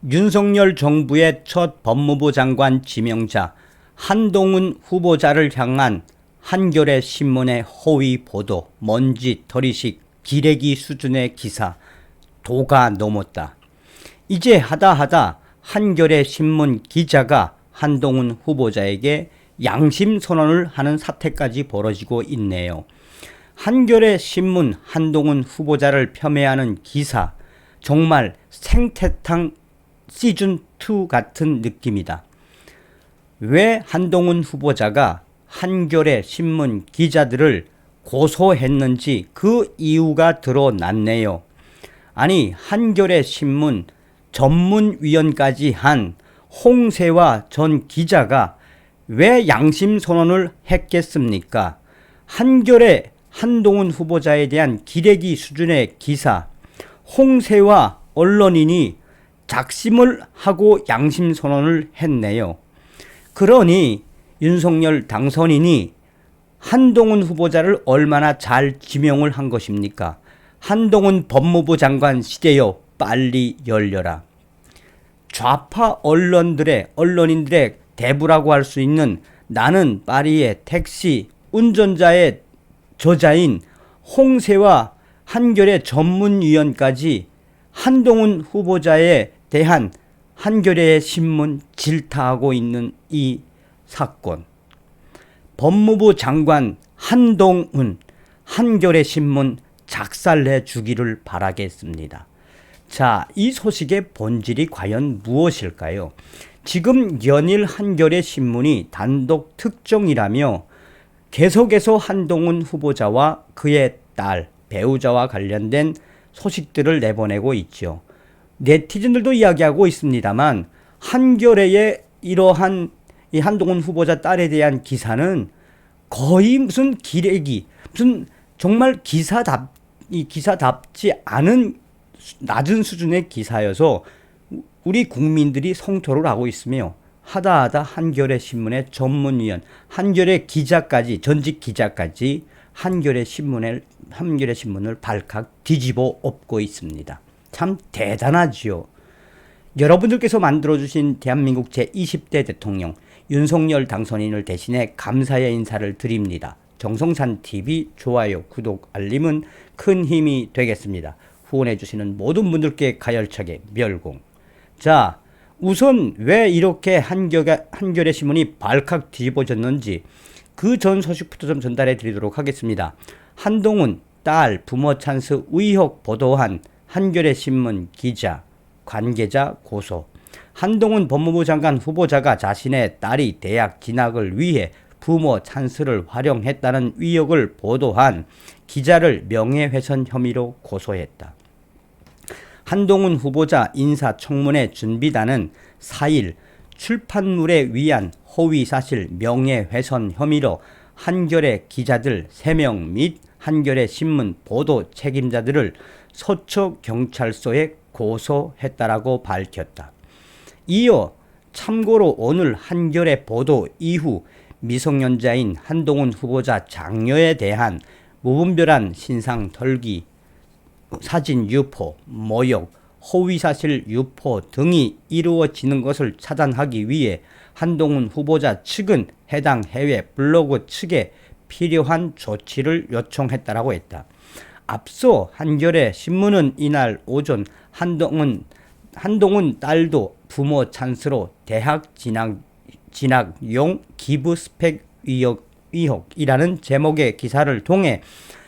윤석열 정부의 첫 법무부 장관 지명자 한동훈 후보자를 향한 한겨레 신문의 허위 보도, 먼지털이식 기레기 수준의 기사, 도가 넘었다. 이제 하다하다 한겨레 신문 기자가 한동훈 후보자에게 양심 선언을 하는 사태까지 벌어지고 있네요. 한겨레 신문 한동훈 후보자를 폄훼하는 기사, 정말 생태탕 시즌2 같은 느낌이다. 왜 한동훈 후보자가 한겨레 신문 기자들을 고소했는지 그 이유가 드러났네요. 아니, 한겨레 신문 전문위원까지 한 홍세화 전 기자가 왜 양심 선언을 했겠습니까? 한겨레 한동훈 후보자에 대한 기레기 수준의 기사, 홍세화 언론인이 작심을 하고 양심 선언을 했네요. 그러니 윤석열 당선인이 한동훈 후보자를 얼마나 잘 지명을 한 것입니까? 한동훈 법무부 장관 시대여 빨리 열려라. 좌파 언론인들의 대부라고 할 수 있는 나는 파리의 택시 운전자의 저자인 홍세화 한겨레 전문위원까지 한동훈 후보자에 대한 한겨레 신문 질타하고 있는 이 사건. 법무부 장관 한동훈 한겨레 신문 작살내 주기를 바라겠습니다. 자, 이 소식의 본질이 과연 무엇일까요? 지금 연일 한겨레 신문이 단독 특종이라며 계속해서 한동훈 후보자와 그의 딸, 배우자와 관련된 소식들을 내보내고 있죠. 네티즌들도 이야기하고 있습니다만 한겨레의 이러한 이 한동훈 후보자 딸에 대한 기사는 거의 무슨 기레기, 무슨 정말 기사답지 않은 낮은 수준의 기사여서 우리 국민들이 성토를 하고 있으며 하다하다 한겨레 신문의 전문위원, 한겨레 기자까지, 전직 기자까지 한겨레 신문을 발칵 뒤집어 엎고 있습니다. 참 대단하지요. 여러분들께서 만들어주신 대한민국 제20대 대통령 윤석열 당선인을 대신해 감사의 인사를 드립니다. 정성산TV 좋아요, 구독, 알림은 큰 힘이 되겠습니다. 후원해주시는 모든 분들께 가열차게 멸공. 자, 우선 왜 이렇게 한겨레 신문이 발칵 뒤집어졌는지 그 전 소식부터 좀 전달해 드리도록 하겠습니다. 한동훈 딸 부모 찬스 의혹 보도한 한겨레 신문 기자, 관계자 고소. 한동훈 법무부 장관 후보자가 자신의 딸이 대학 진학을 위해 부모 찬스를 활용했다는 의혹을 보도한 기자를 명예훼손 혐의로 고소했다. 한동훈 후보자 인사청문회 준비단은 4일 출판물에 의한 허위사실 명예훼손 혐의로 한겨레 기자들 3명 및 한겨레 신문 보도 책임자들을 서초경찰서에 고소했다라고 밝혔다. 이어 참고로 오늘 한겨레 보도 이후 미성년자인 한동훈 후보자 장녀에 대한 무분별한 신상 털기, 사진 유포, 모욕, 허위사실 유포 등이 이루어지는 것을 차단하기 위해 한동훈 후보자 측은 해당 해외 블로그 측에 필요한 조치를 요청했다라고 했다. 앞서 한겨레 신문은 이날 오전 한동훈 딸도 부모 찬스로 대학 진학용 기부 스펙 의혹이라는 제목의 기사를 통해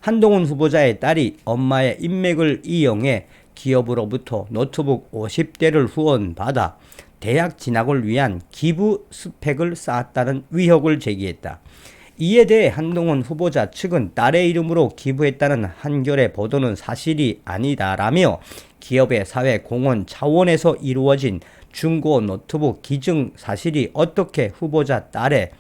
한동훈 후보자의 딸이 엄마의 인맥을 이용해 기업으로부터 노트북 50대를 후원받아 대학 진학을 위한 기부 스펙을 쌓았다는 의혹을 제기했다. 이에 대해 한동훈 후보자 측은 딸의 이름으로 기부했다는 한겨레 보도는 사실이 아니다라며 기업의 사회 공헌 차원에서 이루어진 중고 노트북 기증 사실이 어떻게 후보자 딸의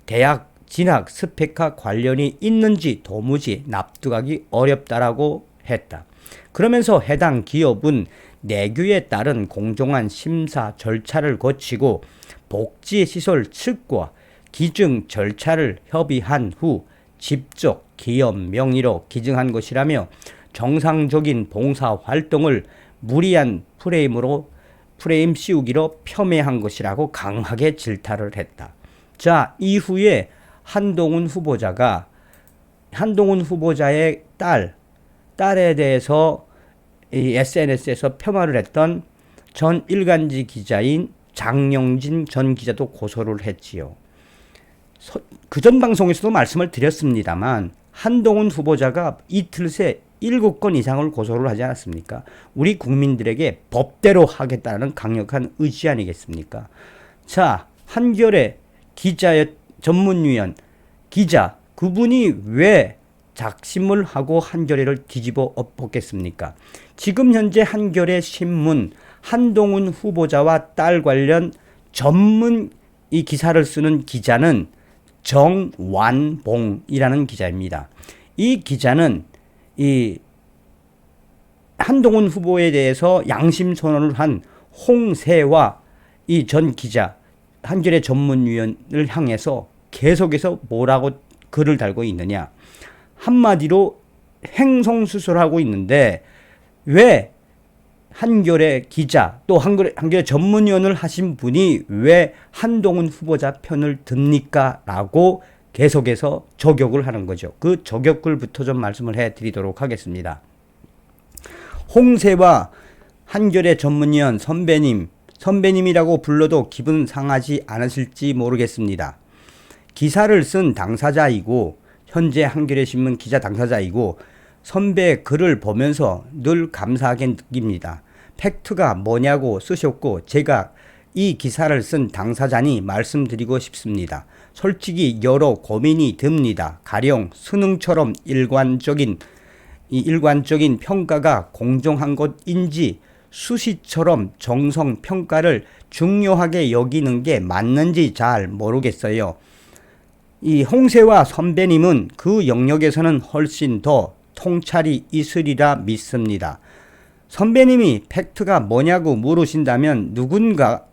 대학 진학 스펙과 관련이 있는지 도무지 납득하기 어렵다라고 했다. 그러면서 해당 기업은 내규에 따른 공정한 심사 절차를 거치고 복지시설 측과 기증 절차를 협의한 후 직접 기업 명의로 기증한 것이라며 정상적인 봉사활동을 무리한 프레임 씌우기로 폄훼한 것이라고 강하게 질타를 했다. 자, 이후에 한동훈 후보자의 딸에 대해서 이 SNS에서 폄하를 했던 전 일간지 기자인 장영진 전 기자도 고소를 했지요. 그전 방송에서도 말씀을 드렸습니다만 한동훈 후보자가 이틀 새 7건 이상을 고소를 하지 않았습니까? 우리 국민들에게 법대로 하겠다는 강력한 의지 아니겠습니까? 자, 한겨레 전문위원 기자 그분이 왜 작심을 하고 한겨레를 뒤집어 엎었겠습니까? 지금 현재 한겨레 신문 한동훈 후보자와 딸 관련 전문 이 기사를 쓰는 기자는 정완봉이라는 기자입니다. 이 기자는 이 한동훈 후보에 대해서 양심 선언을 한 홍세화 이 전 기자 한겨레 전문위원을 향해서 계속해서 뭐라고 글을 달고 있느냐. 한마디로 행성수설하고 있는데 왜 한겨레 기자 또 한겨레 전문위원을 하신 분이 왜 한동훈 후보자 편을 듭니까? 라고 계속해서 저격을 하는 거죠. 그 저격글부터 좀 말씀을 해드리도록 하겠습니다. 홍세와 한겨레 전문위원 선배님이라고 불러도 기분 상하지 않으실지 모르겠습니다. 기사를 쓴 당사자이고 현재 한겨레신문 기자 당사자이고 선배의 글을 보면서 늘 감사하게 느낍니다. 팩트가 뭐냐고 쓰셨고 제가 이 기사를 쓴 당사자니 말씀드리고 싶습니다. 솔직히 여러 고민이 듭니다. 가령 수능처럼 일관적인 평가가 공정한 것인지 수시처럼 정성 평가를 중요하게 여기는 게 맞는지 잘 모르겠어요. 이 홍세화 선배님은 그 영역에서는 훨씬 더 통찰이 있으리라 믿습니다. 선배님이 팩트가 뭐냐고 물으신다면 누군가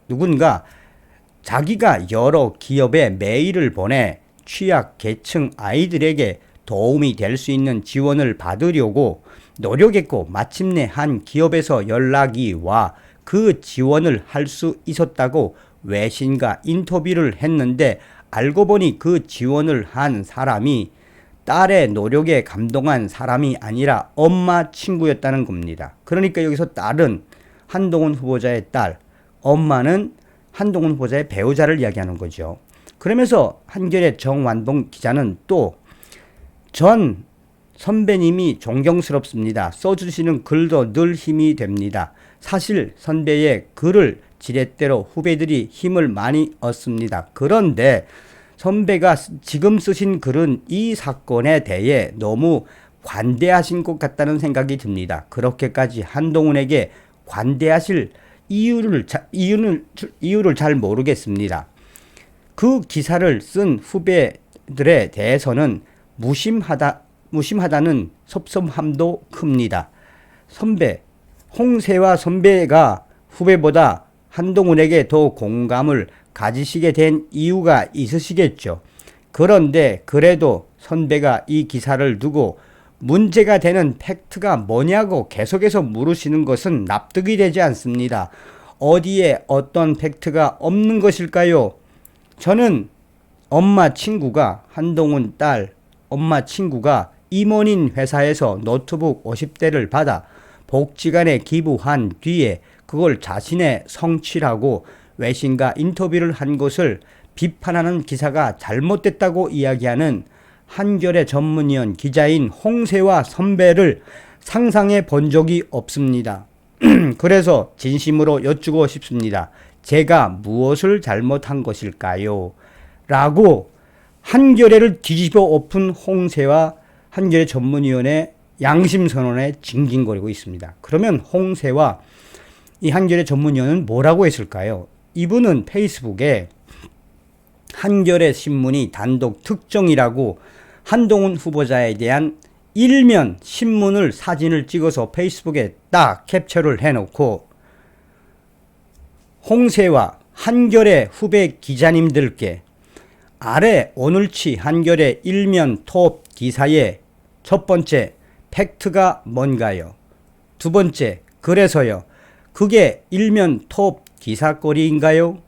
자기가 여러 기업에 메일을 보내 취약 계층 아이들에게 도움이 될 수 있는 지원을 받으려고 노력했고 마침내 한 기업에서 연락이 와 그 지원을 할 수 있었다고 외신과 인터뷰를 했는데 알고 보니 그 지원을 한 사람이 딸의 노력에 감동한 사람이 아니라 엄마 친구였다는 겁니다. 그러니까 여기서 딸은 한동훈 후보자의 딸, 엄마는 한동훈 후보자의 배우자를 이야기하는 거죠. 그러면서 한겨레 정완봉 기자는 또 전 선배님이 존경스럽습니다. 써주시는 글도 늘 힘이 됩니다. 사실 선배의 글을 지렛대로 후배들이 힘을 많이 얻습니다. 그런데 선배가 지금 쓰신 글은 이 사건에 대해 너무 관대하신 것 같다는 생각이 듭니다. 그렇게까지 한동훈에게 관대하실 이유를 잘 모르겠습니다. 그 기사를 쓴 후배들에 대해서는 무심하다는 섭섭함도 큽니다. 홍세화 선배가 후배보다 한동훈에게 더 공감을 가지시게 된 이유가 있으시겠죠. 그런데 그래도 선배가 이 기사를 두고 문제가 되는 팩트가 뭐냐고 계속해서 물으시는 것은 납득이 되지 않습니다. 어디에 어떤 팩트가 없는 것일까요? 저는 한동훈 딸 엄마 친구가 임원인 회사에서 노트북 50대를 받아 복지관에 기부한 뒤에 그걸 자신의 성취라고 외신과 인터뷰를 한 것을 비판하는 기사가 잘못됐다고 이야기하는 한겨레 전문위원 기자인 홍세화 선배를 상상해 본 적이 없습니다. 그래서 진심으로 여쭈고 싶습니다. 제가 무엇을 잘못한 것일까요? 라고 한겨레를 뒤집어 엎은 홍세화 한겨레 전문위원의 양심선언에 징징거리고 있습니다. 그러면 홍세화 이 한겨레 전문위원은 뭐라고 했을까요? 이분은 페이스북에 한겨레 신문이 단독 특정이라고 한동훈 후보자에 대한 일면 신문을 사진을 찍어서 페이스북에 딱 캡처를 해놓고 홍세화 한겨레 후배 기자님들께 아래 오늘치 한겨레 일면 톱 기사의 첫 번째 팩트가 뭔가요? 두 번째 그래서요. 그게 일면 톱 기사거리인가요?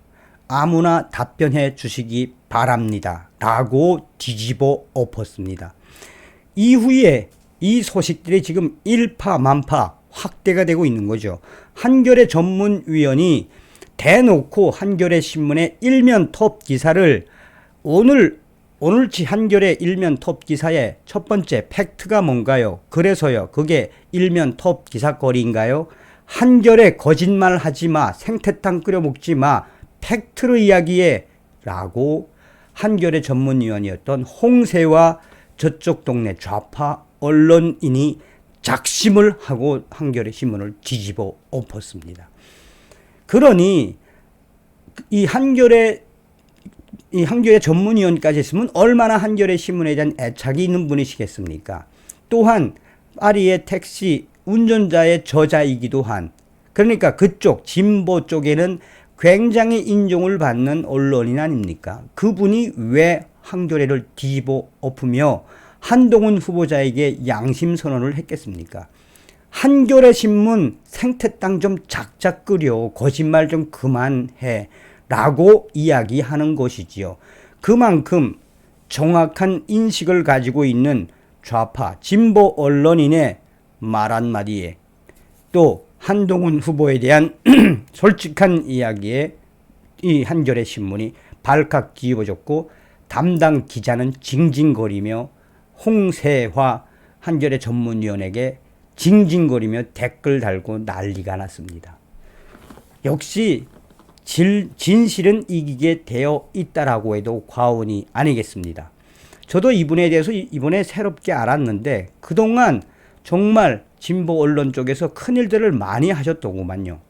아무나 답변해 주시기 바랍니다. 라고 뒤집어 엎었습니다. 이후에 이 소식들이 지금 일파만파 확대가 되고 있는 거죠. 한겨레 전문위원이 대놓고 한겨레 신문의 일면 톱 기사를 오늘치 한겨레 일면 톱 기사의 첫 번째 팩트가 뭔가요? 그래서요. 그게 일면 톱 기사거리인가요? 한겨레 거짓말 하지 마. 생태탕 끓여 먹지 마. 팩트로 이야기해. 라고 한겨레 전문위원이었던 홍세와 저쪽 동네 좌파 언론인이 작심을 하고 한겨레 신문을 뒤집어 엎었습니다. 그러니 이 한겨레 전문위원까지 했으면 얼마나 한겨레 신문에 대한 애착이 있는 분이시겠습니까? 또한 파리의 택시 운전자의 저자이기도 한, 그러니까 그쪽 진보 쪽에는 굉장히 인정을 받는 언론인 아닙니까? 그분이 왜 한겨레를 뒤집어 엎으며 한동훈 후보자에게 양심 선언을 했겠습니까? 한겨레 신문 생태땅 좀 작작 끓여, 거짓말 좀 그만해 라고 이야기하는 것이지요. 그만큼 정확한 인식을 가지고 있는 좌파 진보 언론인의 말 한마디에 또 한동훈 후보에 대한 솔직한 이야기에 이 한겨레 신문이 발칵 뒤집어졌고, 담당 기자는 징징거리며 홍세화 한겨레 전문위원에게 징징거리며 댓글 달고 난리가 났습니다. 역시 진실은 이기게 되어 있다라고 해도 과언이 아니겠습니다. 저도 이분에 대해서 이번에 새롭게 알았는데 그동안 정말 진보 언론 쪽에서 큰일들을 많이 하셨더구만요.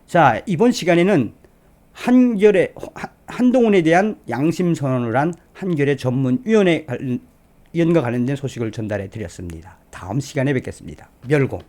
자, 이번 시간에는 한동훈에 대한 양심 선언을 한 한겨레 전문위원과 관련된 소식을 전달해 드렸습니다. 다음 시간에 뵙겠습니다. 멸공.